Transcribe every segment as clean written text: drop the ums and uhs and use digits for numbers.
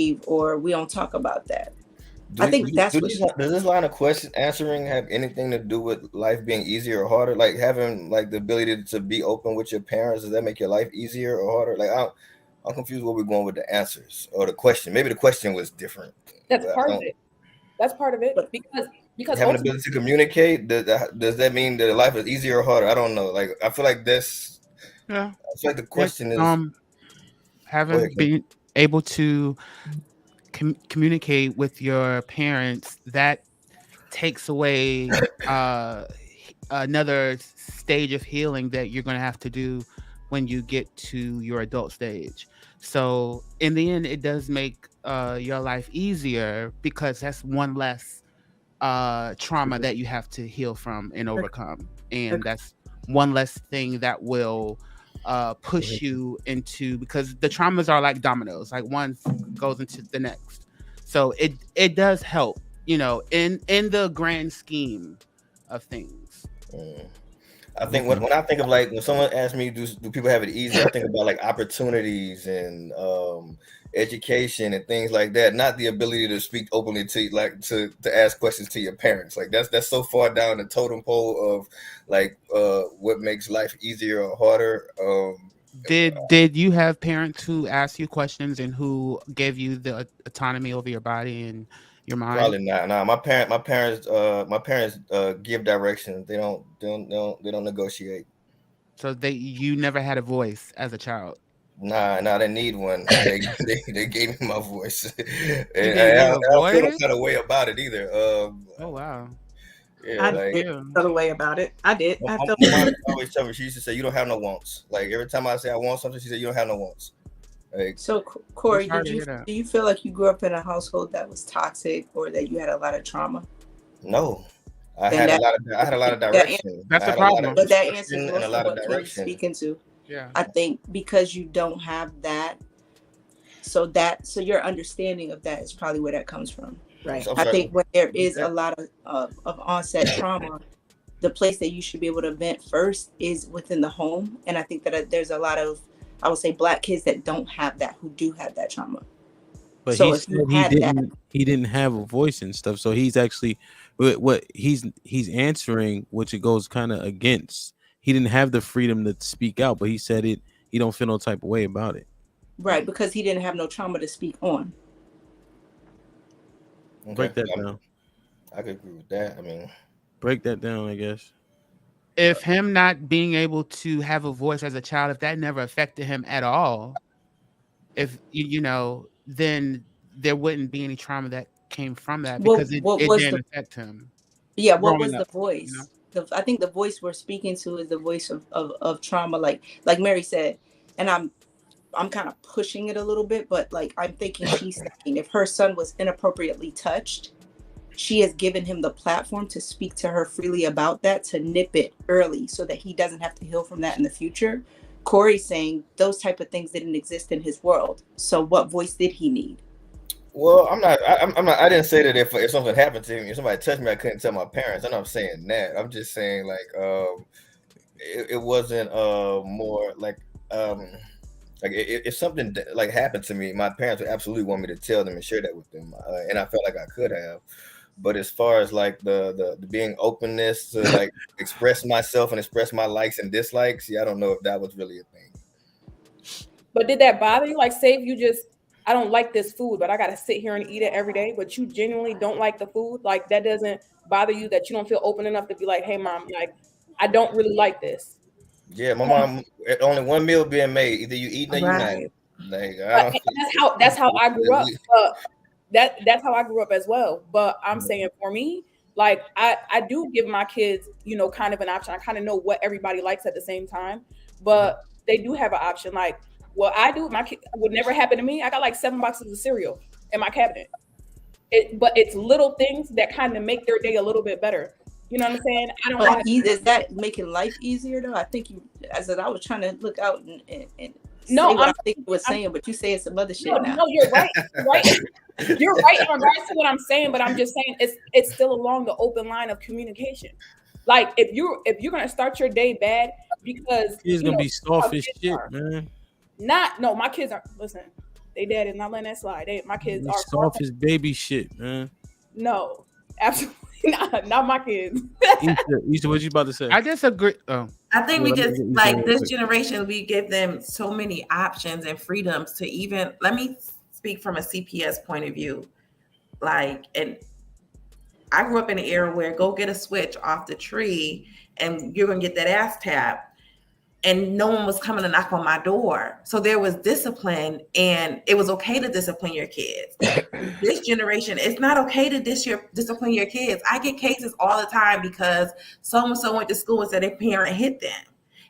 leave, or we don't talk about that. Do, I think do, that's do what these, she. does this line of question answering have anything to do with life being easier or harder? Like having like the ability to be open with your parents, does that make your life easier or harder? I'm confused where we're going with the answers or the question. Maybe the question was different, That's but I part of don't. it. That's part of it But because Having the ultimately, ability to communicate, does that mean that life is easier or harder? I don't know. Like I feel like this. Yeah. I feel like the It, question is. Go having ahead, Kim. been able to communicate with your parents, that takes away another stage of healing that you're going to have to do when you get to your adult stage. So in the end, it does make your life easier because that's one less trauma that you have to heal from and overcome, and that's one less thing that will push you into, because the traumas are like dominoes, like one goes into the next. So it does help, in the grand scheme of things. Mm. I think when I think of like when someone asks me, do people have it easy? I think about like opportunities and education and things like that. Not the ability to speak openly to like to ask questions to your parents. Like that's so far down the totem pole of like what makes life easier or harder. Did you have parents who asked you questions and who gave you the autonomy over your body and your mind? Probably not. Nah, my parents give direction. They don't negotiate. So you never had a voice as a child. Nah, they need one. They gave me my voice, You and gave I you a don't feel no voice? kind of way about it either. Oh wow. Yeah, I Good for like did you. feel a way about it. I did. I felt. my mom used to always tell me. She used to say, "You don't have no wants." Like every time I say I want something, she said, "You don't have no wants." Like So, I'm Corey, sorry to hear that. do you feel like you grew up in a household that was toxic, or that you had a lot of trauma? no, Then that I had a lot of that direction. I That's a had a lot of problem. But that answers instruction and a most of lot of what Kim's direction. speaking to. Yeah. I think because you don't have that, so your understanding of that is probably where that comes from, right? I'm I sorry. think when there Repeat is a that. lot of onset trauma, the place that you should be able to vent first is within the home, and I think that there's a lot of, I would say, Black kids that don't have that, who do have that trauma. But he So if said you had that, he didn't have a voice and stuff. So he's actually what he's answering, which it goes kind of against. He didn't have the freedom to speak out, but he said it. He don't feel no type of way about it. right, because he didn't have no trauma to speak on. Okay, Break that down. I could agree with that. I mean, Break that down. I guess. If him not being able to have a voice as a child, if that never affected him at all, if then there wouldn't be any trauma that came from that What because it, what it was didn't the affect him Yeah, what growing was the up, you know? voice? I think the voice we're speaking to is the voice of trauma, like Mary said, and I'm kind of pushing it a little bit, but like I'm thinking she's saying if her son was inappropriately touched, she has given him the platform to speak to her freely about that, to nip it early so that he doesn't have to heal from that in the future. Corey's saying those type of things didn't exist in his world. So what voice did he need? well, I'm not. I'm not. I didn't say that if something happened to me, if somebody touched me, I couldn't tell my parents. I'm not saying that. I'm just saying like it wasn't more um like if something like happened to me, my parents would absolutely want me to tell them and share that with them, and I felt like I could have. But as far as like the being openness to like express myself and express my likes and dislikes, yeah, I don't know if that was really a thing. but did that bother you? Like, say if you just, I don't like this food, but I gotta sit here and eat it every day, but you genuinely don't like the food, like that doesn't bother you, that you don't feel open enough to be like, hey mom, like I don't really like this. Yeah, my mom only one meal being made. Either you eating or you not. Right. Like I But don't. that's how I grew up. That's how I grew up as well. But I'm saying for me, like I do give my kids, kind of an option. I kind of know what everybody likes at the same time, but they do have an option. Like what I do, my kid would never happen to me. I got like 7 boxes of cereal in my cabinet. But it's little things that kind of make their day a little bit better. You know what I'm saying? I don't But want to. is that making life easier though? I think you, as I was trying to look out and say No, what I think you were I'm saying, but you saying some other no, shit now. no. You're right. You're right. You're right in regards to what I'm saying, but I'm just saying it's still along the open line of communication. Like if you're gonna start your day bad because He's gonna be how soft as kids shit, are. man. Not no, my kids aren't listen. They dad is not letting that slide. My kids It's are far soft as baby shit, man. no, absolutely not my kids. Issa, what you about to say? I disagree. Oh, I think Yeah, we let me just get Issa like real this quick. generation, we give them so many options and freedoms to even let me speak from a CPS point of view. Like, and I grew up in an era where go get a switch off the tree and you're gonna get that ass tap. And no one was coming to knock on my door. So there was discipline, and it was okay to discipline your kids. This generation, it's not okay to discipline your kids. I get cases all the time because so and so went to school and said their parent hit them.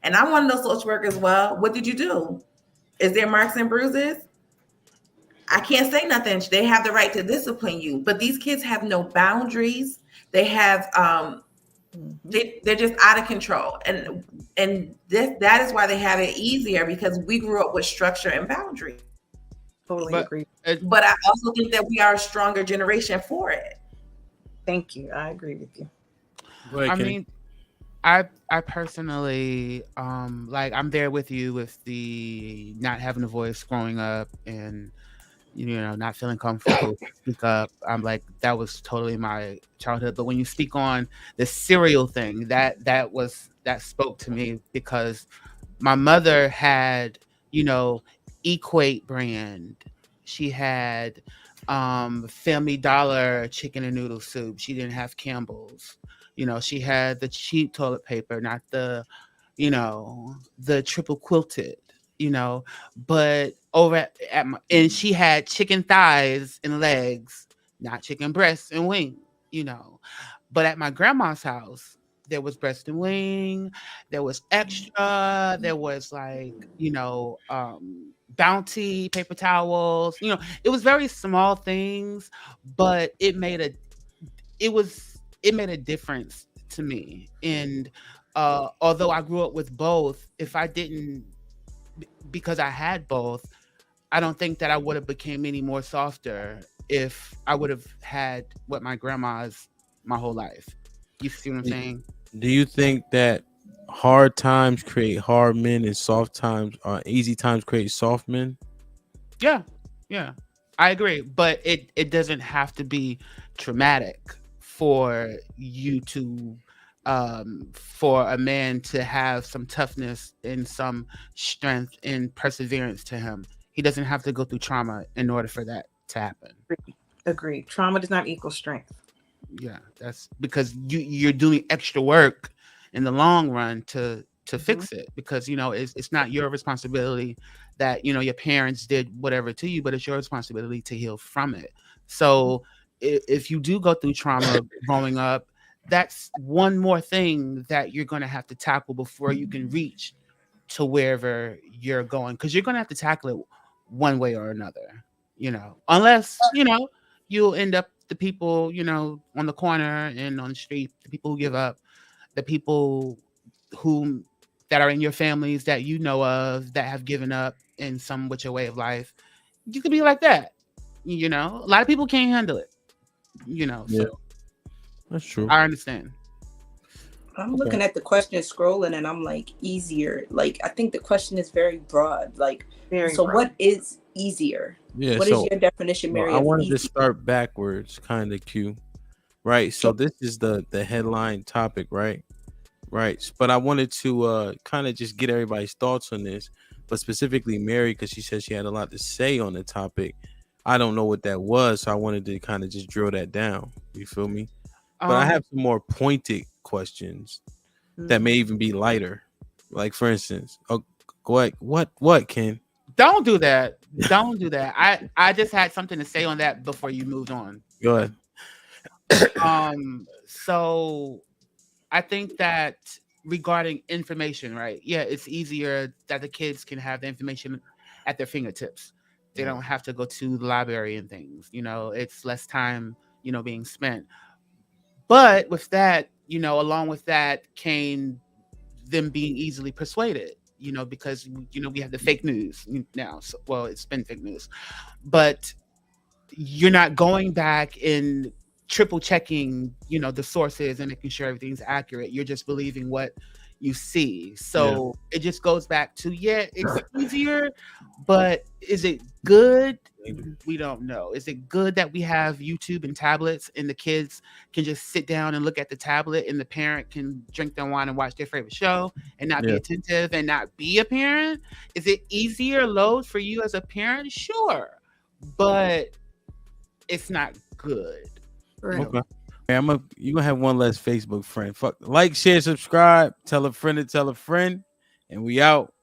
And I'm one of those social workers. Well, what did you do? Is there marks and bruises? I can't say nothing. They have the right to discipline you, but these kids have no boundaries. They have they're just out of control, and that is why they have it easier, because we grew up with structure and boundaries. Totally but agree. But I also think that we are a stronger generation for it. Thank you. I agree with you. Go ahead, I Kenny. mean, I personally like I'm there with you with the not having a voice growing up and not feeling comfortable to speak up. I'm like that was totally my childhood. But when you speak on the cereal thing, that spoke to me because my mother had, Equate brand. She had Family Dollar chicken and noodle soup. She didn't have Campbell's. She had the cheap toilet paper, not the triple quilted, but over and she had chicken thighs and legs, not chicken breasts and wing, you know. But at my grandma's house, there was breast and wing, there was extra, there was like, bounty paper towels, it was very small things, but it made a difference to me. And although I grew up with both, if I didn't because I had both, I don't think that I would have became any more softer if I would have had what my grandma's my whole life. You see what I'm saying? Do you think that hard times create hard men and soft times, easy times create soft men? Yeah, yeah, I agree. But it doesn't have to be traumatic for you to for a man to have some toughness and some strength and perseverance to him. He doesn't have to go through trauma in order for that to happen. Agree. Trauma does not equal strength. Yeah, that's because you're doing extra work in the long run to fix it, because it's not your responsibility that your parents did whatever to you, but it's your responsibility to heal from it. So if you do go through trauma growing up, that's one more thing that you're going to have to tackle before you can reach to wherever you're going, because you're going to have to tackle it one way or another, unless you'll end up the people on the corner and on the street, the people who give up, the people who that are in your families that you know of that have given up in some which a way of life. You could be like that. A lot of people can't handle it. Yeah. So That's true. I understand. I'm looking at the question, scrolling, and I'm like, easier. Like, I think the question is very broad. Like, Very so broad. what is easier? Yeah. What is your definition, Mary? I of wanted easy? to start backwards, kind of Q. Right. So this is the headline topic, right? Right. But I wanted to kind of just get everybody's thoughts on this, but specifically Mary, because she said she had a lot to say on the topic. I don't know what that was, so I wanted to kind of just drill that down. You feel me? But I have some more pointed questions that may even be lighter. Like, for instance, go ahead. What, Ken? Don't do that. Don't do that. I just had something to say on that before you moved on. Go ahead. So I think that regarding information, right? Yeah, it's easier that the kids can have the information at their fingertips. They don't have to go to the library and things. It's less time, being spent. But with that, along with that came them being easily persuaded, because we have the fake news now. So, well, it's been fake news, but you're not going back and triple checking, the sources and making sure everything's accurate. You're just believing what you see. So it just goes back to, it's easier, but is it good? We don't know. Is it good that we have YouTube and tablets and the kids can just sit down and look at the tablet and the parent can drink their wine and watch their favorite show and not be attentive and not be a parent? Is it easier load for you as a parent? Sure, but it's not good. Right. Okay. You gonna have one less Facebook friend. Fuck. Like, share, subscribe, tell a friend to tell a friend, and we out.